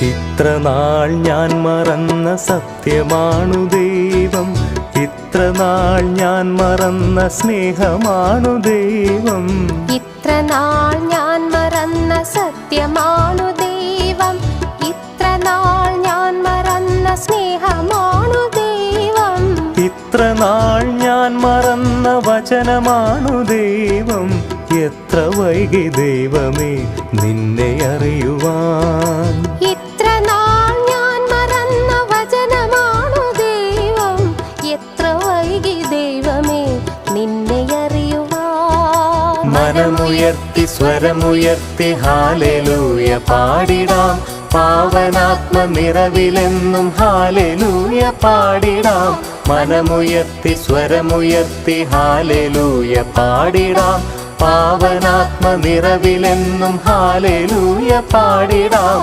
ഇത്ര നാൾ ഞാൻ മറന്ന സത്യമാണു ദൈവം, ഇത്ര നാൾ ഞാൻ മറന്ന സ്നേഹമാണു ദൈവം. ഇത്ര നാൾ ഞാൻ മറന്ന സത്യമാണു ദൈവം, ഇത്ര നാൾ ഞാൻ മറന്ന സ്നേഹമാണു ദൈവം. ഇത്ര നാൾ ഞാൻ മറന്ന വചനമാണു ദൈവം. എത്ര വൈകി ദൈവമേ നിന്നെ അറിയുവാൻ. ഇത്ര നാൾ ഞാൻ മറന്ന വചനമാണു ദൈവം, എത്ര വൈകി ദൈവമേ നിന്നെ അറിയുവാൻ. മനമുയർത്തി സ്വരമുയർത്തി ഹാലേലൂയ പാടിടാം, പാവനാത്മ നിറവിലെന്നും ഹാലേലൂയ പാടിടാം. മനമുയർത്തി സ്വരമുയർത്തി ഹാലേലൂയ പാടിടാം, പാവനാത്മ നിറവിലെന്നും ഹാലേലൂയ പാടിടാം.